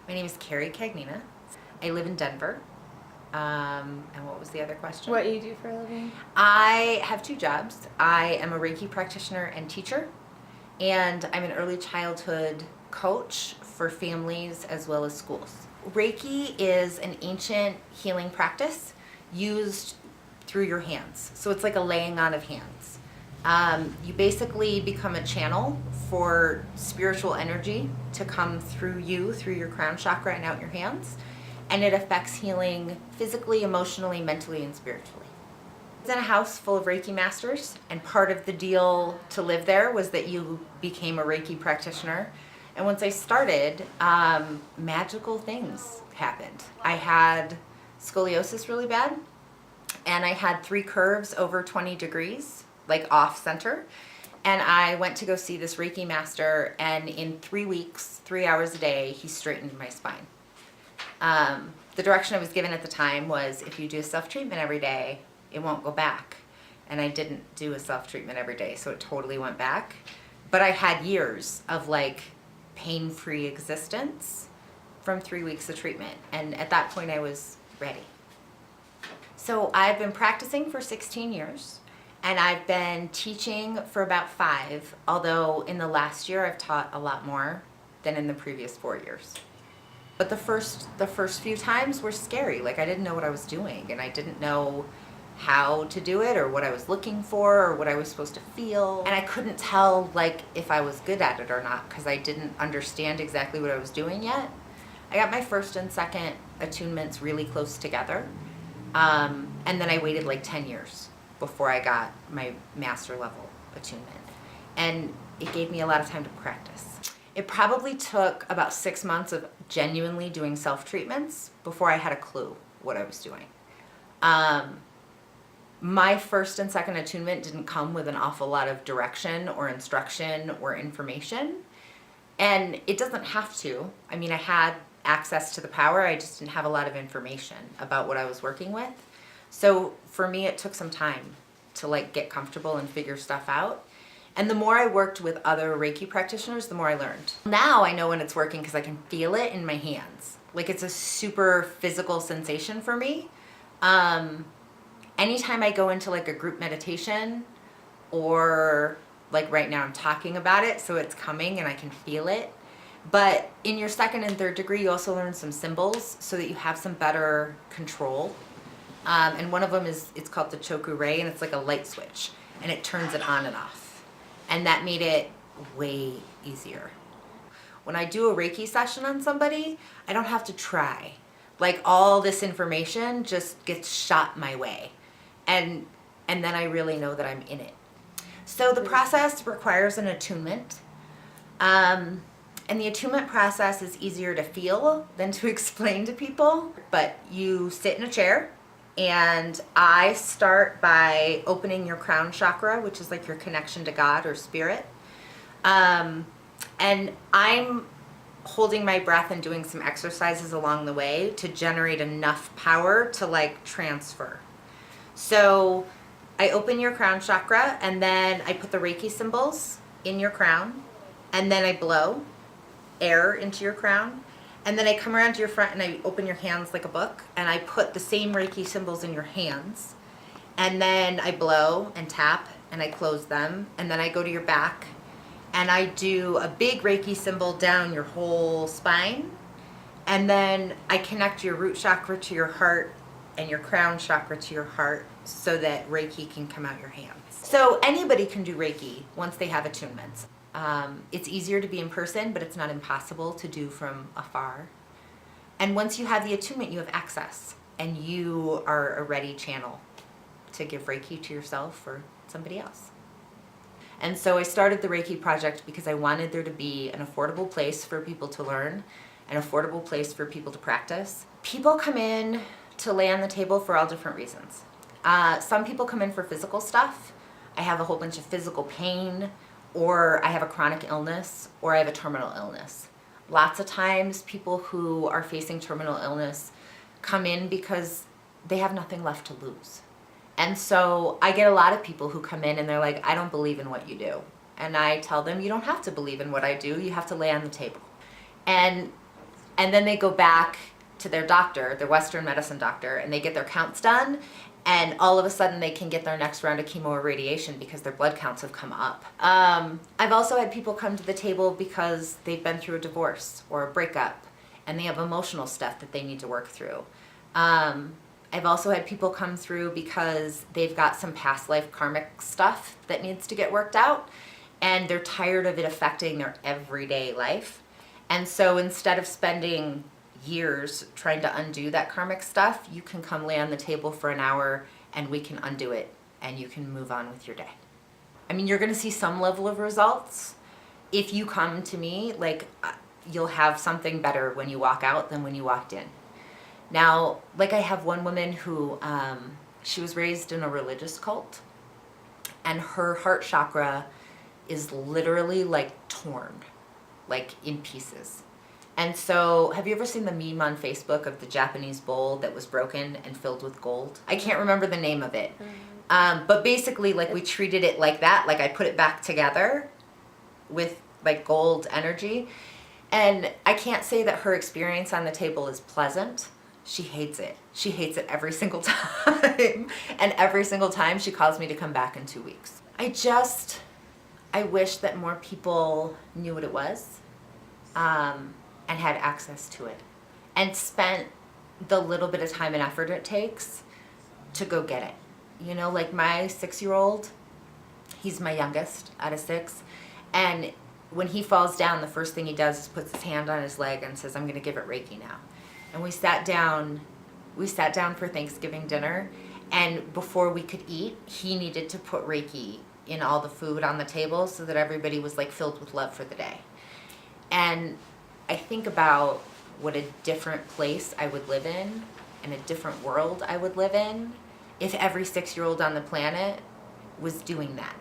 My name is Carie Cagnina. I live in Denver. And what was the other question? What you do for a living? I have two jobs. I am a Reiki practitioner and teacher, and I'm an early childhood coach for families as well as schools. Reiki is an ancient healing practice used through your hands. So it's like a laying on of hands. You basically become a channel for spiritual energy to come through you, through your crown chakra and out your hands. And it affects healing physically, emotionally, mentally, and spiritually. I was in a house full of Reiki masters, and part of the deal to live there was that you became a Reiki practitioner. And once I started, magical things happened. I had scoliosis really bad, and I had 3 curves over 20 degrees, like off center. And I went to go see this Reiki master, and in 3 weeks, 3 hours a day, he straightened my spine. The direction I was given at the time was, if you do a self-treatment every day, it won't go back. And I didn't do a self-treatment every day, so it totally went back. But I had years of like pain-free existence from 3 weeks of treatment. And at that point I was ready. So I've been practicing for 16 years, and I've been teaching for about 5, although in the last year I've taught a lot more than in the previous 4 years. But the first few times were scary. Like, I didn't know what I was doing, and I didn't know how to do it or what I was looking for or what I was supposed to feel. And I couldn't tell like if I was good at it or not because I didn't understand exactly what I was doing yet. I got my first and second attunements really close together. And then I waited like 10 years before I got my master level attunement. And it gave me a lot of time to practice. It probably took about 6 months of genuinely doing self-treatments before I had a clue what I was doing. My first and second attunement didn't come with an awful lot of direction or instruction or information. And it doesn't have to. I mean, I had access to the power, I just didn't have a lot of information about what I was working with. So for me, it took some time to like get comfortable and figure stuff out. And the more I worked with other Reiki practitioners, the more I learned. Now I know when it's working because I can feel it in my hands. Like, it's a super physical sensation for me. Anytime I go into like a group meditation, or like right now I'm talking about it, so it's coming and I can feel it. But in your second and third degree, you also learn some symbols so that you have some better control. And one of them it's called the Choku Ray, and it's like a light switch, and it turns it on and off. And that made it way easier. When I do a Reiki session on somebody, I don't have to try. Like, all this information just gets shot my way. And then I really know that I'm in it. So the process requires an attunement. And the attunement process is easier to feel than to explain to people. But you sit in a chair, and I start by opening your crown chakra, which is like your connection to God or spirit. And I'm holding my breath and doing some exercises along the way to generate enough power to like transfer. So I open your crown chakra, and then I put the Reiki symbols in your crown, and then I blow air into your crown. And then I come around to your front and I open your hands like a book, and I put the same Reiki symbols in your hands. And then I blow and tap and I close them. And then I go to your back and I do a big Reiki symbol down your whole spine. And then I connect your root chakra to your heart and your crown chakra to your heart so that Reiki can come out your hands. So anybody can do Reiki once they have attunements. It's easier to be in person, but it's not impossible to do from afar. And once you have the attunement, you have access, and you are a ready channel to give Reiki to yourself or somebody else. And so I started the Reiki Project because I wanted there to be an affordable place for people to learn, an affordable place for people to practice. People come in to lay on the table for all different reasons. Some people come in for physical stuff. I have a whole bunch of physical pain, or I have a chronic illness, or I have a terminal illness. Lots of times people who are facing terminal illness come in because they have nothing left to lose. And so I get a lot of people who come in and they're like, I don't believe in what you do. And I tell them, you don't have to believe in what I do, you have to lay on the table. And And then they go back to their doctor, their Western medicine doctor, and they get their counts done. And all of a sudden they can get their next round of chemo or radiation because their blood counts have come up. I've also had people come to the table because they've been through a divorce or a breakup and they have emotional stuff that they need to work through. I've also had people come through because they've got some past life karmic stuff that needs to get worked out and they're tired of it affecting their everyday life. And so instead of spending years trying to undo that karmic stuff, you can come lay on the table for an hour and we can undo it and you can move on with your day. I mean, you're going to see some level of results. If you come to me, like, you'll have something better when you walk out than when you walked in. Now, like, I have one woman who, she was raised in a religious cult and her heart chakra is literally like torn, like in pieces. And so, have you ever seen the meme on Facebook of the Japanese bowl that was broken and filled with gold? I can't remember the name of it. But basically, like, we treated it like that. Like, I put it back together with, like, gold energy. And I can't say that her experience on the table is pleasant. She hates it. She hates it every single time. And every single time she calls me to come back in 2 weeks. I wish that more people knew what it was. And had access to it and spent the little bit of time and effort it takes to go get it. You know, like my 6-year-old, he's my youngest out of 6. And when he falls down, the first thing he does is puts his hand on his leg and says, I'm going to give it Reiki now. And we sat down for Thanksgiving dinner. And before we could eat, he needed to put Reiki in all the food on the table so that everybody was like filled with love for the day. And I think about what a different place I would live in and a different world I would live in if every 6-year-old on the planet was doing that.